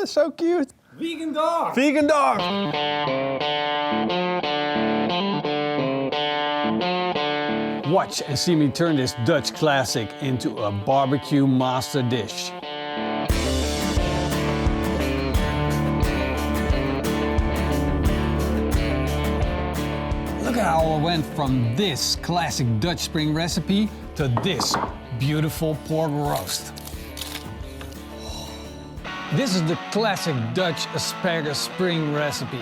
So cute. Vegan dog. Vegan dog. Watch and see me turn this Dutch classic into a barbecue master dish. Look at how I went from this classic Dutch spring recipe to this beautiful pork roast. This is the classic Dutch asparagus spring recipe.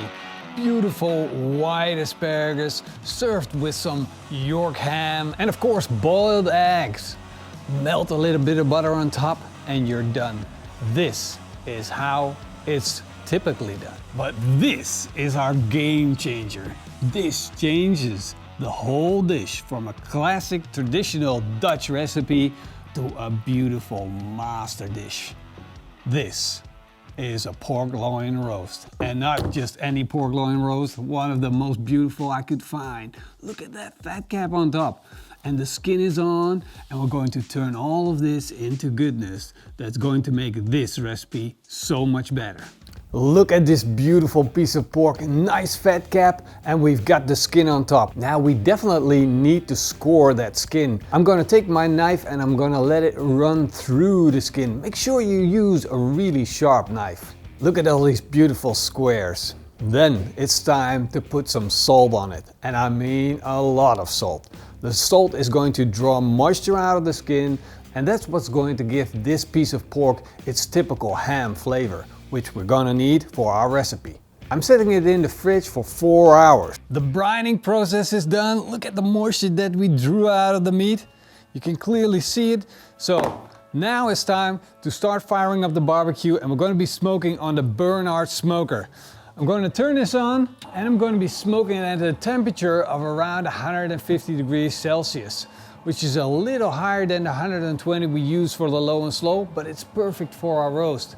Beautiful white asparagus served with some York ham and of course boiled eggs. Melt a little bit of butter on top and you're done. This is how it's typically done. But this is our game changer. This changes the whole dish from a classic traditional Dutch recipe to a beautiful master dish. This is a pork loin roast, and not just any pork loin roast, one of the most beautiful I could find. Look at that fat cap on top, and the skin is on, and we're going to turn all of this into goodness that's going to make this recipe so much better. Look at this beautiful piece of pork, nice fat cap, and we've got the skin on top. Now we definitely need to score that skin. I'm gonna take my knife and I'm gonna let it run through the skin. Make sure you use a really sharp knife. Look at all these beautiful squares. Then it's time to put some salt on it, and I mean a lot of salt. The salt is going to draw moisture out of the skin, and that's what's going to give this piece of pork its typical ham flavor, which we're gonna need for our recipe. I'm setting it in the fridge for 4 hours. The brining process is done. Look at the moisture that we drew out of the meat. You can clearly see it. So now it's time to start firing up the barbecue, and we're gonna be smoking on the Burnhard smoker. I'm going to turn this on and I'm going to be smoking it at a temperature of around 150 degrees Celsius, which is a little higher than the 120 we use for the low and slow, but it's perfect for our roast.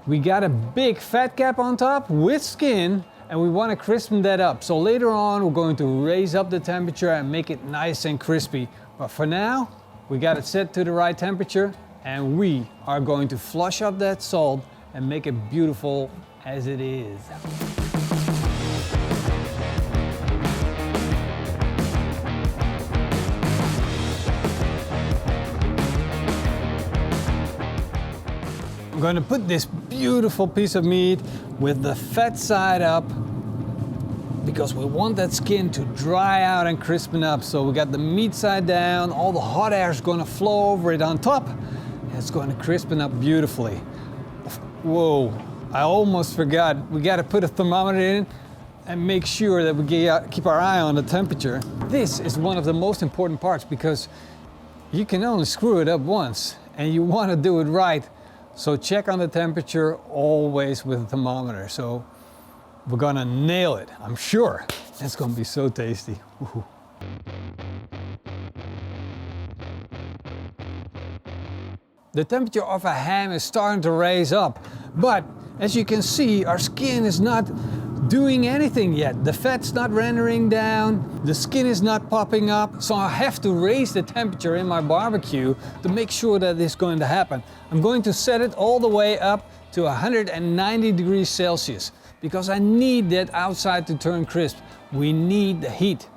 We got a big fat cap on top with skin, and we want to crispen that up. So later on, we're going to raise up the temperature and make it nice and crispy. But for now, we got it set to the right temperature, and we are going to flush up that salt and make it beautiful as it is. I'm going to put this beautiful piece of meat with the fat side up, because we want that skin to dry out and crispen up. So we got the meat side down, all the hot air is going to flow over it on top, and it's going to crispen up beautifully. Whoa, I almost forgot. We got to put a thermometer in and make sure that we keep our eye on the temperature. This is one of the most important parts, because you can only screw it up once and you want to do it right. So check on the temperature always with a thermometer. So we're gonna nail it, I'm sure. It's gonna be so tasty. Woohoo. The temperature of a ham is starting to raise up, but as you can see, our skin is not doing anything yet. The fat's not rendering down, the skin is not popping up, so I have to raise the temperature in my barbecue to make sure that this is going to happen. I'm going to set it all the way up to 190 degrees Celsius, because I need that outside to turn crisp. We need the heat.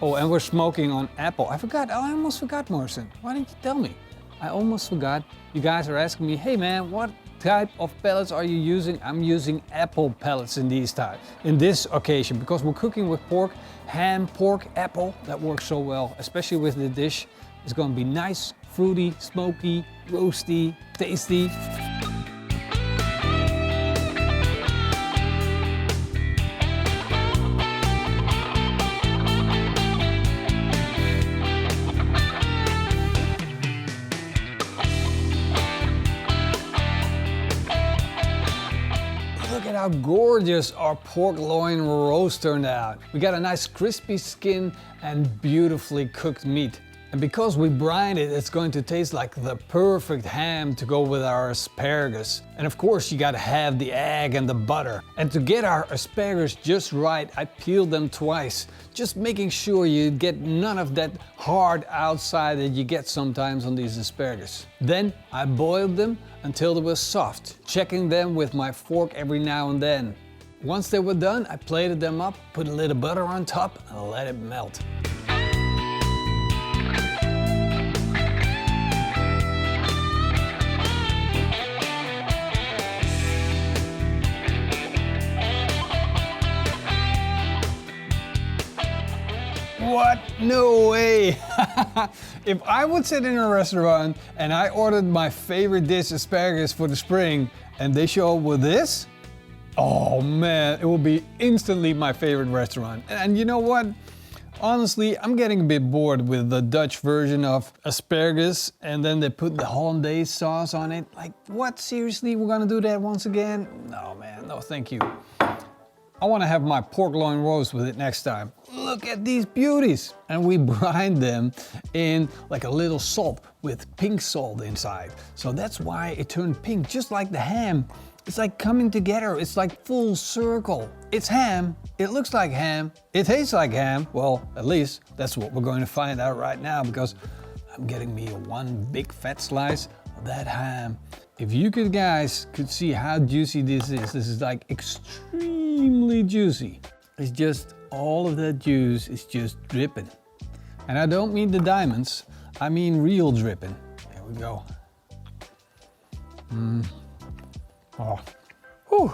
Oh, and we're smoking on apple. I almost forgot, Morrison. Why didn't you tell me? I almost forgot. You guys are asking me, hey man, what type of pellets are you using? I'm using apple pellets in this occasion, because we're cooking with pork, ham, pork, apple. That works so well, especially with the dish. It's going to be nice, fruity, smoky, roasty, tasty. Look at how gorgeous our pork loin roast turned out. We got a nice crispy skin and beautifully cooked meat. And because we brined it, it's going to taste like the perfect ham to go with our asparagus. And of course, you gotta have the egg and the butter. And to get our asparagus just right, I peeled them twice, just making sure you get none of that hard outside that you get sometimes on these asparagus. Then I boiled them until they were soft, checking them with my fork every now and then. Once they were done, I plated them up, put a little butter on top and let it melt. What? No way! If I would sit in a restaurant and I ordered my favorite dish, asparagus for the spring, and they show up with this, oh man, it will be instantly my favorite restaurant. And you know what? Honestly, I'm getting a bit bored with the Dutch version of asparagus and then they put the hollandaise sauce on it. Like, what? Seriously, we're gonna do that once again? No man, no thank you. I want to have my pork loin roast with it next time. Look at these beauties! And we brine them in like a little salt with pink salt inside. So that's why it turned pink, just like the ham. It's like coming together, it's like full circle. It's ham, it looks like ham, it tastes like ham. Well, at least that's what we're going to find out right now because I'm getting me one big fat slice of that ham. If you guys could see how juicy this is like extremely juicy. It's just, all of that juice is just dripping. And I don't mean the diamonds, I mean real dripping. There we go. Oh, whew,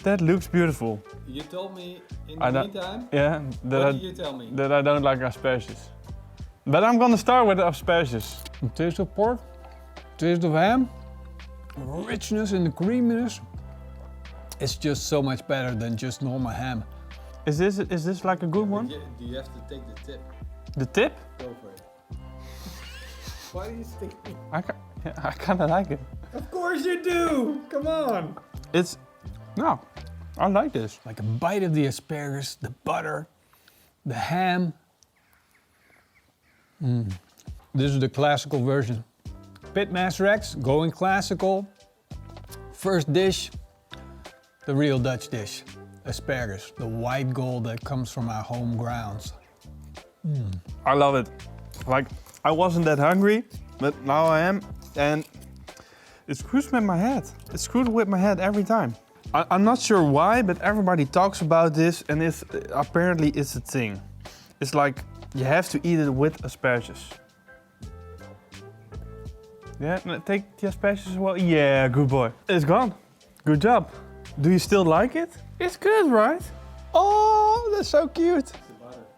that looks beautiful. You told me in the meantime? Yeah, what did you tell me? That I don't like asparagus. But I'm gonna start with the asparagus. Taste of pork, taste of ham, richness and the creaminess. It's just so much better than just normal ham. Is this like a good one? Do you have to take the tip? The tip? Go for it. Why do you stick it? I kinda like it. Of course you do! Come on! No, I like this. Like a bite of the asparagus, the butter, the ham. This is the classical version. Pitmaster X, going classical. First dish, the real Dutch dish. Asparagus, the white gold that comes from our home grounds. I love it. Like, I wasn't that hungry, but now I am. And it screws with my head. It screws with my head every time. I'm not sure why, but everybody talks about this and apparently it's a thing. It's like, you have to eat it with asparagus. Yeah, take the asparagus as well. Yeah, good boy. It's gone. Good job. Do you still like it? It's good, right? Oh, that's so cute.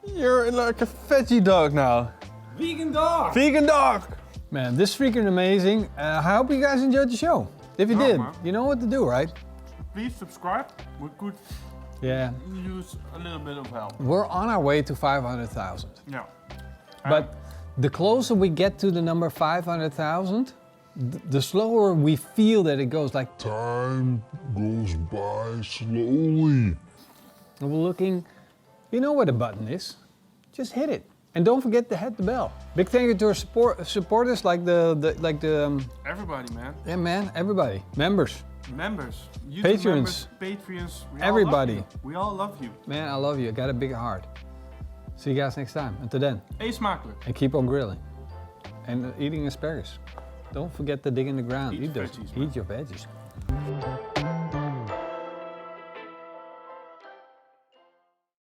You're like a veggie dog now. Vegan dog! Vegan dog! Man, this is freaking amazing. I hope you guys enjoyed the show. If you did, you know what to do, right? Please subscribe. We could use a little bit of help. We're on our way to 500,000. Yeah. But the closer we get to the number 500,000, the slower we feel that it goes. Like time goes by slowly. we're looking, you know where the button is. Just hit it. And don't forget to hit the bell. Big thank you to our supporters like Everybody, man. Yeah, man, everybody. Members. Members. YouTube Patrons. Members, Patreons. Everybody. We all love you. Man, I love you. I got a big heart. See you guys next time. Until then. Eet smakelijk. And keep on grilling. And eating asparagus. Don't forget to dig in the ground. Eat Eat veggies, Eat your veggies.